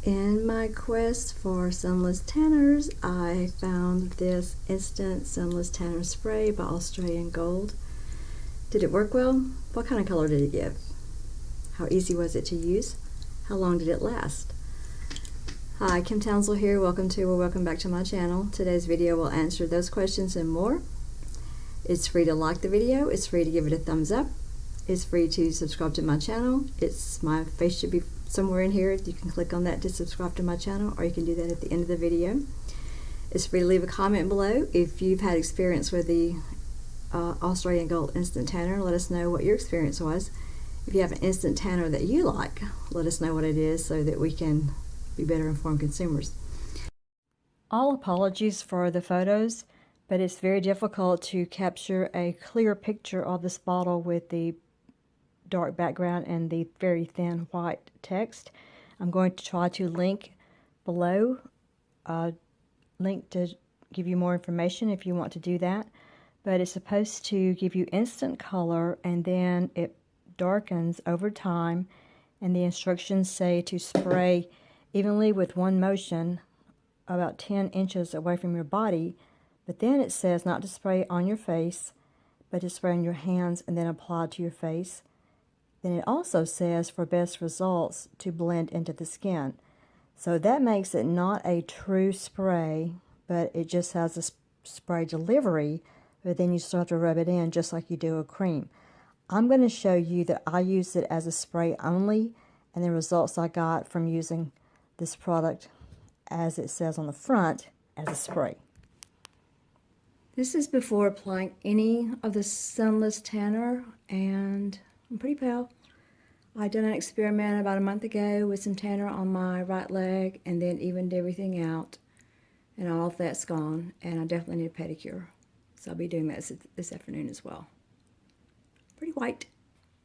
In my quest for sunless tanners, I found this Instant Sunless Tanner Spray by Australian Gold. Did it work well? What kind of color did it give? How easy was it to use? How long did it last? Hi, Kim Townsel here. Welcome back to my channel. Today's video will answer those questions and more. It's free to like the video. It's free to give it a thumbs up. It's free to subscribe to my channel. My face should be somewhere in here. You can click on that to subscribe to my channel, or you can do that at the end of the video. It's free to leave a comment below. If you've had experience with the Australian Gold Instant Tanner, let us know what your experience was. If you have an instant tanner that you like, let us know what it is so that we can be better informed consumers. All apologies for the photos, but it's very difficult to capture a clear picture of this bottle with the dark background and the very thin white text. I'm going to try to link below, link to give you more information if you want to do that. But it's supposed to give you instant color, and then it darkens over time, and the instructions say to spray evenly with one motion about 10 inches away from your body. But then it says not to spray on your face, but to spray on your hands and then apply to your face. Then it also says for best results to blend into the skin. So that makes it not a true spray, but it just has a spray delivery, but then you still have to rub it in just like you do a cream. I'm going to show you that I used it as a spray only, and the results I got from using this product, as it says on the front, as a spray. This is before applying any of the Sunless Tanner, and I'm pretty pale. I did an experiment about a month ago with some tanner on my right leg and then evened everything out, and all of that's gone, and I definitely need a pedicure. So I'll be doing that this afternoon as well. Pretty white.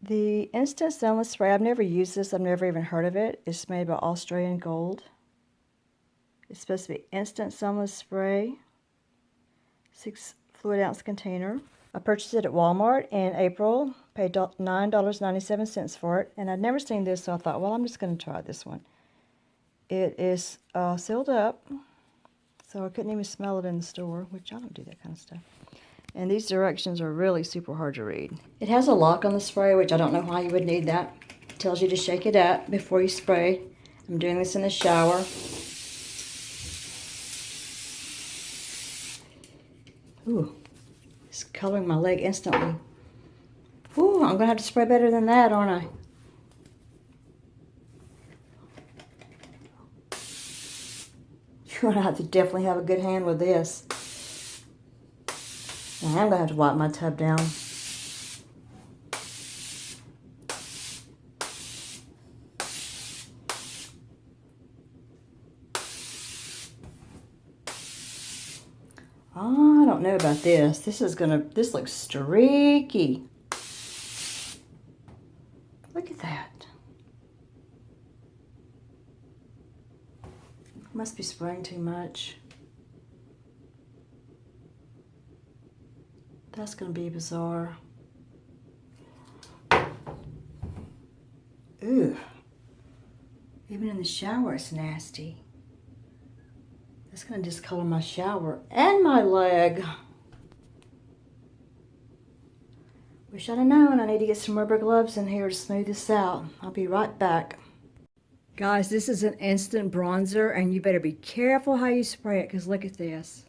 The Instant Sunless Spray, I've never used this. I've never even heard of it. It's made by Australian Gold. It's supposed to be Instant Sunless Spray, 6 fluid ounce container. I purchased it at Walmart in April, paid $9.97 for it, and I'd never seen this, so I thought, well, I'm just going to try this one. It is sealed up, so I couldn't even smell it in the store, which I don't do that kind of stuff. And these directions are really super hard to read. It has a lock on the spray, which I don't know why you would need that. It tells you to shake it up before you spray. I'm doing this in the shower. Ooh. It's coloring my leg instantly. Ooh, I'm going to have to spray better than that, aren't I? You're going to have to definitely have a good hand with this. And I'm going to have to wipe my tub down. Oh, I don't know about this. This looks streaky. Look at that. Must be spraying too much. That's going to be bizarre. Ooh. Even in the shower it's nasty. That's going to discolor my shower and my leg. Wish I'd have known. I need to get some rubber gloves in here to smooth this out. I'll be right back. Guys, this is an instant bronzer, and you better be careful how you spray it, because look at this.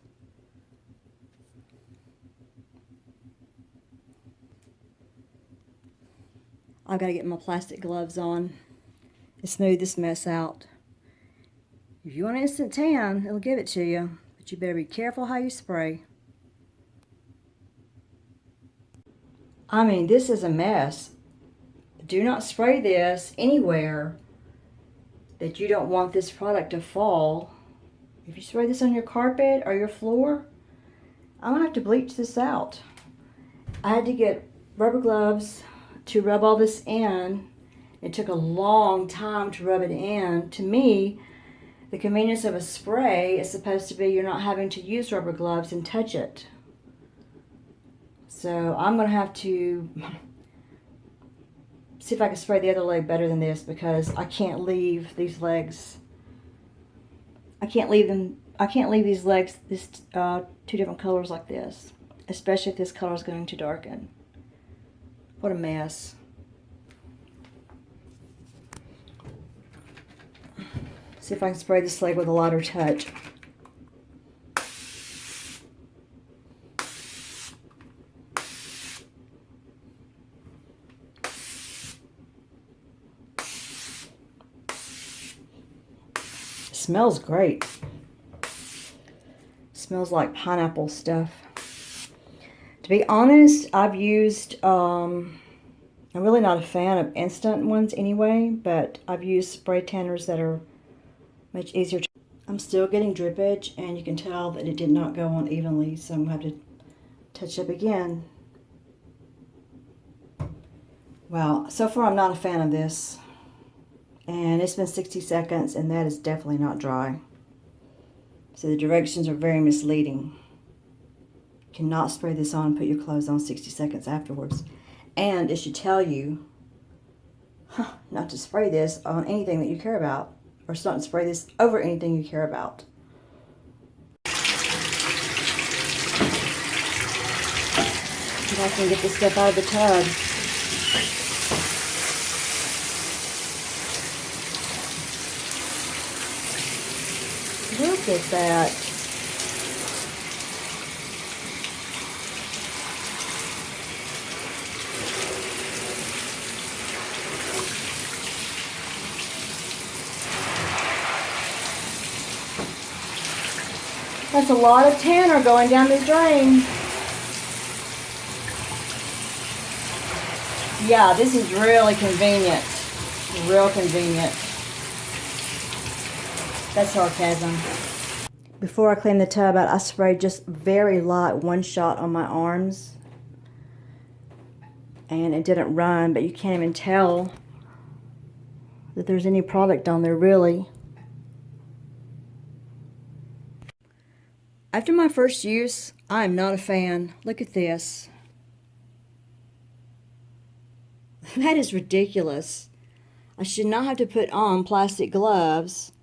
I've got to get my plastic gloves on to smooth this mess out. If you want an instant tan, it'll give it to you, but you better be careful how you spray. I mean, this is a mess. Do not spray this anywhere that you don't want this product to fall. If you spray this on your carpet or your floor, I'm going to have to bleach this out. I had to get rubber gloves to rub all this in. It took a long time to rub it in. To me, the convenience of a spray is supposed to be you're not having to use rubber gloves and touch it. So I'm going to have to see if I can spray the other leg better than this, because I can't leave these legs I can't leave these legs two different colors like this, especially if this color is going to darken. What a mess. See if I can spray this leg with a lighter touch. Smells great. Smells like pineapple stuff. To be honest, I've used, I'm really not a fan of instant ones anyway, but I've used spray tanners that are much easier to... I'm still getting drippage, and you can tell that it did not go on evenly, so I'm going to have to touch up again. Well, so far I'm not a fan of this. And it's been 60 seconds, and that is definitely not dry. So the directions are very misleading. You cannot spray this on and put your clothes on 60 seconds afterwards. And it should tell you not to spray this on anything that you care about, or not to spray this over anything you care about. If I can get this stuff out of the tub. Look at that. That's a lot of tanner going down the drain. Yeah, this is really convenient. Real convenient. That's sarcasm. Before I clean the tub out, I sprayed just very light one shot on my arms. And it didn't run, but you can't even tell that there's any product on there, really. After my first use, I am not a fan. Look at this. That is ridiculous. I should not have to put on plastic gloves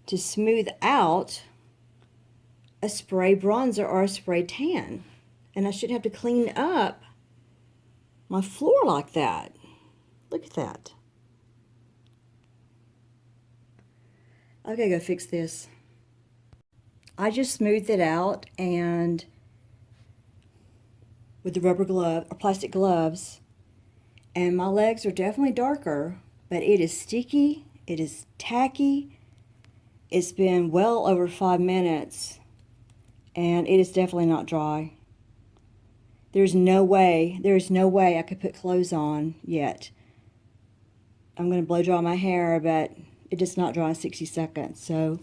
to smooth out a spray bronzer or a spray tan. And I shouldn't have to clean up my floor like that. Look at that. I gotta go fix this. I just smoothed it out, and with the rubber glove or plastic gloves, and my legs are definitely darker, but it is sticky, it is tacky. It's been well over 5 minutes, and it is definitely not dry. There's no way I could put clothes on yet. I'm going to blow dry my hair, but it does not dry in 60 seconds. So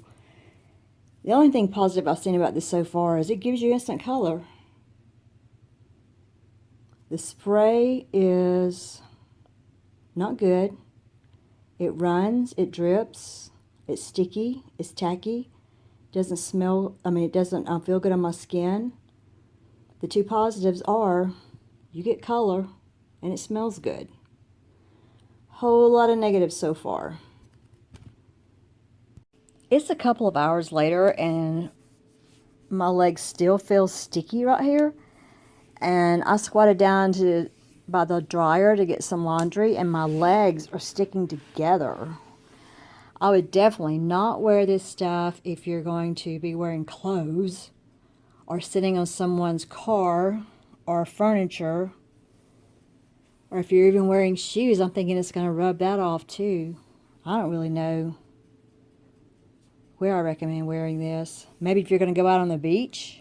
the only thing positive I've seen about this so far is it gives you instant color. The spray is not good. It runs, it drips, it's sticky, it's tacky, doesn't smell, it doesn't feel good on my skin. The two positives are you get color and it smells good. Whole lot of negatives so far. It's a couple of hours later and my legs still feel sticky right here. And I squatted down by the dryer to get some laundry, and my legs are sticking together. I would definitely not wear this stuff if you're going to be wearing clothes or sitting on someone's car or furniture, or if you're even wearing shoes. I'm thinking it's going to rub that off too. I don't really know where I recommend wearing this. Maybe if you're going to go out on the beach.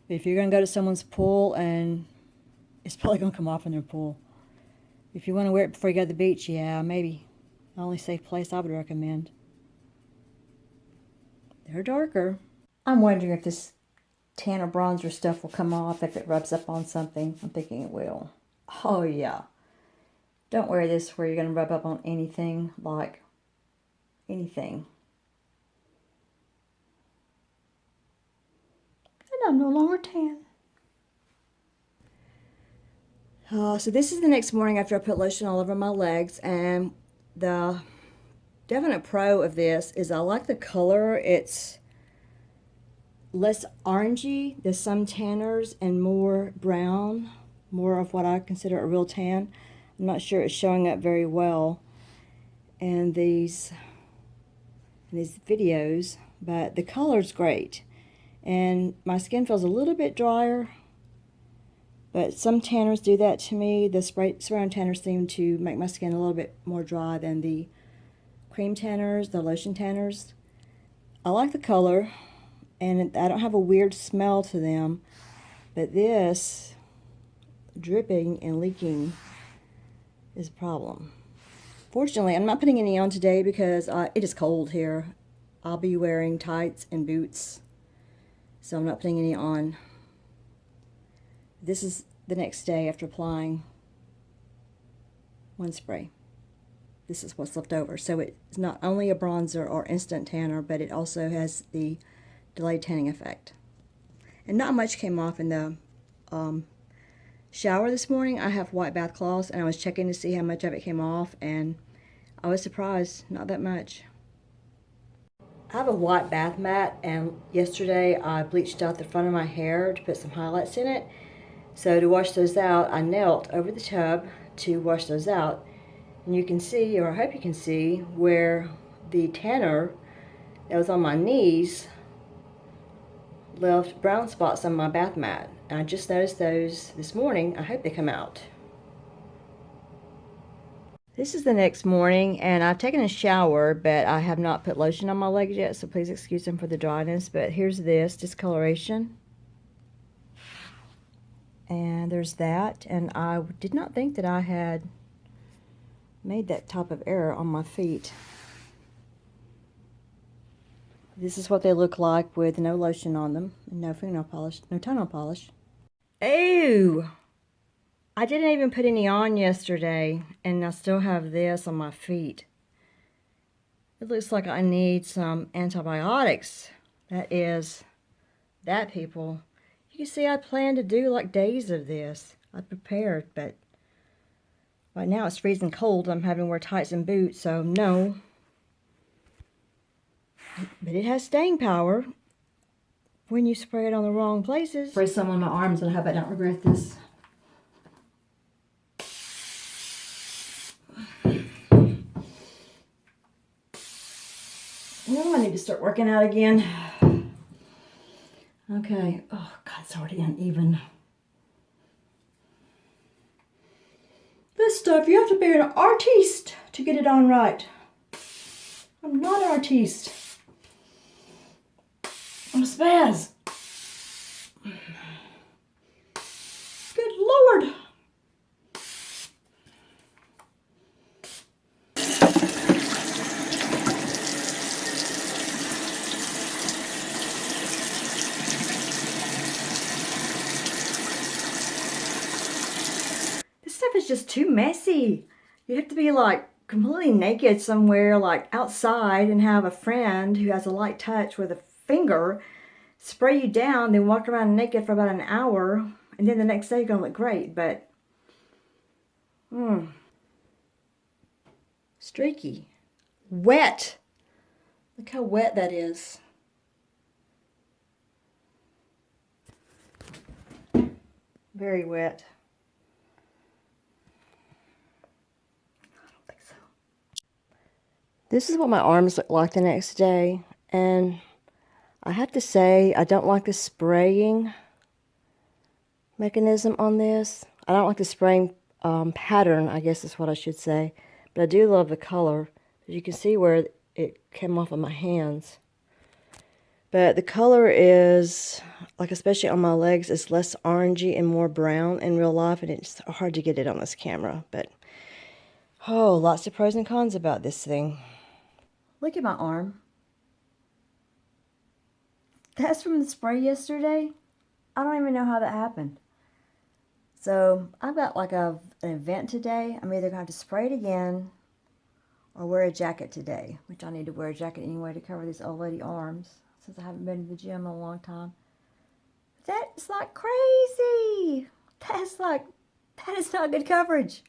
If you're going to go to someone's pool, and it's probably going to come off in their pool. If you want to wear it before you go to the beach, yeah, maybe. The only safe place I would recommend. They're darker. I'm wondering if this tanner bronzer stuff will come off if it rubs up on something. I'm thinking it will. Oh, yeah. Don't wear this where you're going to rub up on anything, like anything. And I'm no longer tan. So this is the next morning after I put lotion all over my legs, and the definite pro of this is I like the color. It's less orangey than some tanners and more brown, more of what I consider a real tan. I'm not sure it's showing up very well in these videos, but the color's great. And my skin feels a little bit drier, but some tanners do that to me. The spray-on tanners seem to make my skin a little bit more dry than the cream tanners, the lotion tanners. I like the color, and I don't have a weird smell to them, but this dripping and leaking is a problem. Fortunately, I'm not putting any on today because it is cold here. I'll be wearing tights and boots, so I'm not putting any on. This is the next day after applying one spray. This is what's left over. So it's not only a bronzer or instant tanner, but it also has the delayed tanning effect. And not much came off in the shower this morning. I have white bath cloths, and I was checking to see how much of it came off, and I was surprised, not that much. I have a white bath mat, and yesterday I bleached out the front of my hair to put some highlights in it. So to wash those out, I knelt over the tub to wash those out. And you can see, or I hope you can see, where the tanner that was on my knees left brown spots on my bath mat. And I just noticed those this morning. I hope they come out. This is the next morning, and I've taken a shower, but I have not put lotion on my legs yet, so please excuse them for the dryness. But here's this discoloration. And there's that, and I did not think that I had made that type of error on my feet. This is what they look like with no lotion on them, no fingernail polish, no toenail polish. Ew! I didn't even put any on yesterday, and I still have this on my feet. It looks like I need some antibiotics. That people. You can see I plan to do like days of this. I prepared, but right now it's freezing cold. I'm having to wear tights and boots, so no. But it has staying power when you spray it on the wrong places. Spray some on my arms, and I hope I don't regret this. Oh, I need to start working out again. Okay. Oh, God, it's already uneven. This stuff, you have to be an artiste to get it on right. I'm not an artiste. I'm a spaz. Good Lord. This stuff is just too messy. You have to be like completely naked somewhere, like outside, and have a friend who has a light touch with a finger spray you down, then walk around naked for about an hour, and then the next day you're gonna look great. But streaky, wet. Look how wet that is. Very wet. I don't think so. This is what my arms look like the next day, and I have to say, I don't like the spraying mechanism on this. I don't like the spraying pattern, I guess is what I should say. But I do love the color. You can see where it came off of my hands. But the color is, like especially on my legs, is less orangey and more brown in real life. And it's hard to get it on this camera. But, oh, lots of pros and cons about this thing. Look at my arm. That's from the spray yesterday. I don't even know how that happened. So I've got like an event today. I'm either going to have to spray it again or wear a jacket today, which I need to wear a jacket anyway to cover these old lady arms since I haven't been to the gym in a long time. That's like crazy. That is not good coverage.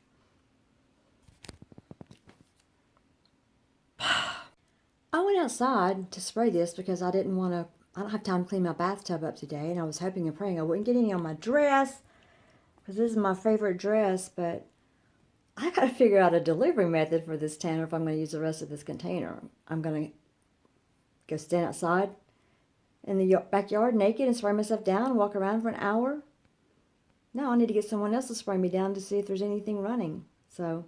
outside to spray this because I don't have time to clean my bathtub up today, and I was hoping and praying I wouldn't get any on my dress because this is my favorite dress, but I got to figure out a delivery method for this tanner if I'm going to use the rest of this container. I'm going to go stand outside in the backyard naked and spray myself down and walk around for an hour. No, I need to get someone else to spray me down to see if there's anything running. So,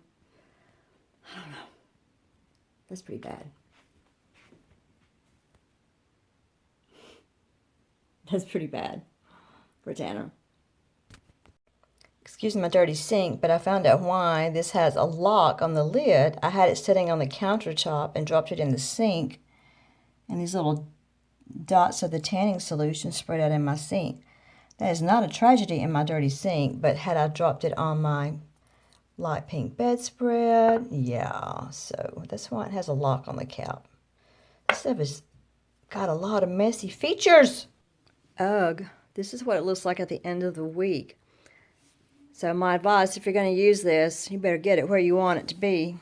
I don't know. That's pretty bad. That's pretty bad for Tanner. Excuse my dirty sink, but I found out why this has a lock on the lid. I had it sitting on the countertop and dropped it in the sink, and these little dots of the tanning solution sprayed out in my sink. That is not a tragedy in my dirty sink, but had I dropped it on my light pink bedspread, yeah, so that's why it has a lock on the cap. This stuff has got a lot of messy features. Ugh, this is what it looks like at the end of the week. So my advice, if you're going to use this, you better get it where you want it to be.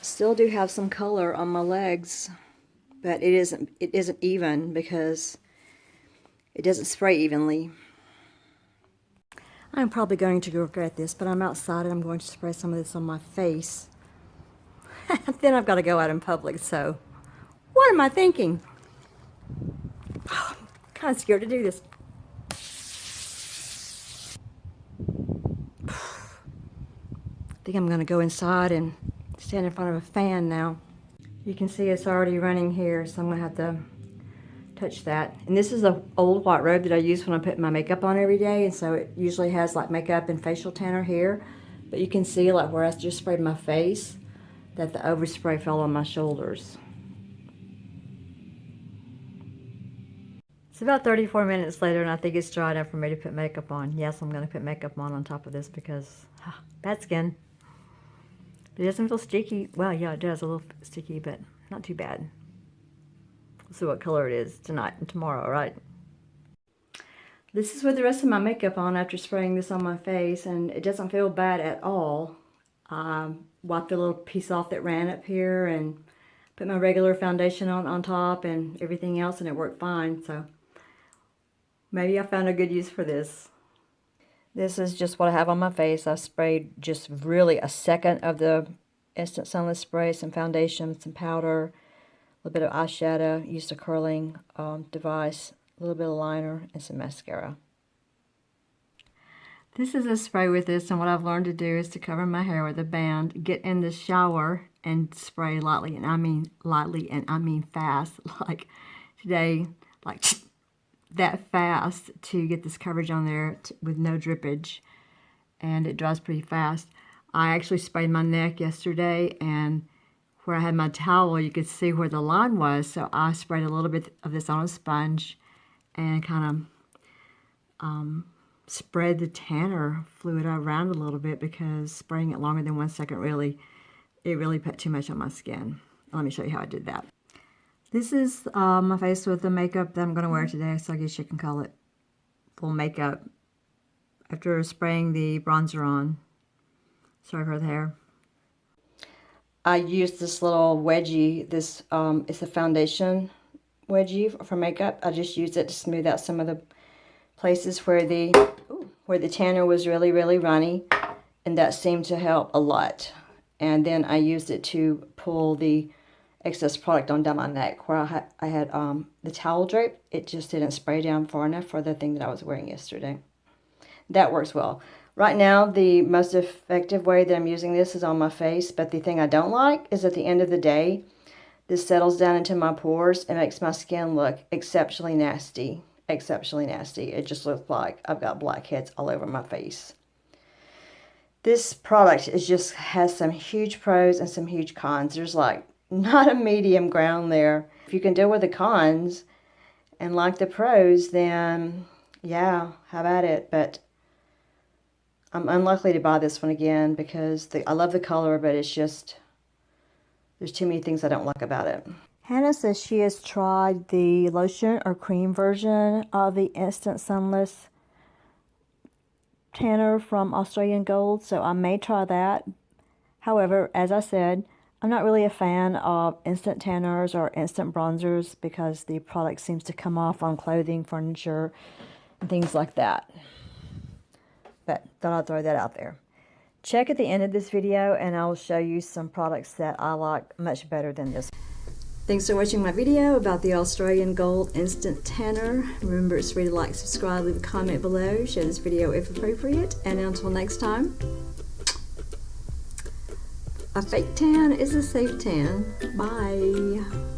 Still do have some color on my legs, but it isn't even because it doesn't spray evenly. I'm probably going to regret this, but I'm outside and I'm going to spray some of this on my face. Then I've got to go out in public, so what am I thinking? Oh, I'm kind of scared to do this. I think I'm going to go inside and stand in front of a fan now. You can see it's already running here, so I'm going to have to touch that. And this is an old white robe that I use when I put my makeup on every day, and so it usually has like makeup and facial tanner here. But you can see like where I just sprayed my face, that the overspray fell on my shoulders. It's about 34 minutes later, and I think it's dry enough for me to put makeup on. Yes, I'm going to put makeup on top of this because bad skin. It doesn't feel sticky. Well, yeah, it does a little sticky, but not too bad. We'll see what color it is tonight and tomorrow, right? This is with the rest of my makeup on after spraying this on my face, and it doesn't feel bad at all. Wiped a little piece off that ran up here and put my regular foundation on top and everything else, and it worked fine. So maybe I found a good use for this. This is just what I have on my face. I sprayed just really a second of the Instant Sunless Spray, some foundation, some powder, a little bit of eyeshadow, used a curling device, a little bit of liner, and some mascara. This is a spray with this, and what I've learned to do is to cover my hair with a band, get in the shower, and spray lightly, and I mean lightly, and I mean fast. Like today, like that fast to get this coverage on there with no drippage, and it dries pretty fast. I actually sprayed my neck yesterday, and where I had my towel, you could see where the line was, so I sprayed a little bit of this on a sponge and kind of spread the tanner fluid around a little bit because spraying it longer than 1 second it really put too much on my skin. Let me show you how I did that. This is my face with the makeup that I'm going to wear today, so I guess you can call it full makeup. After spraying the bronzer on. Sorry for the hair. I used this little wedgie. This it's a foundation wedgie for makeup. I just used it to smooth out some of the places where the tanner was really runny, and that seemed to help a lot. And then I used it to pull the excess product on down my neck where I had the towel draped. It just didn't spray down far enough for the thing that I was wearing yesterday. That works well. Right now, the most effective way that I'm using this is on my face, but the thing I don't like is at the end of the day, this settles down into my pores and makes my skin look exceptionally nasty. Exceptionally nasty. It just looks like I've got blackheads all over my face. This product has some huge pros and some huge cons. There's like not a medium ground there. If you can deal with the cons and like the pros, then yeah, have at it. But I'm unlikely to buy this one again because I love the color, but it's just, there's too many things I don't like about it. Hannah says she has tried the lotion or cream version of the Instant Sunless tanner from Australian Gold, so I may try that. However, as I said, I'm not really a fan of instant tanners or instant bronzers because the product seems to come off on clothing, furniture, and things like that. But thought I'd throw that out there. Check at the end of this video and I'll show you some products that I like much better than this. Thanks for watching my video about the Australian Gold Instant Tanner. Remember, it's free to like, subscribe, leave a comment below, share this video if appropriate, and until next time, a fake tan is a safe tan. Bye.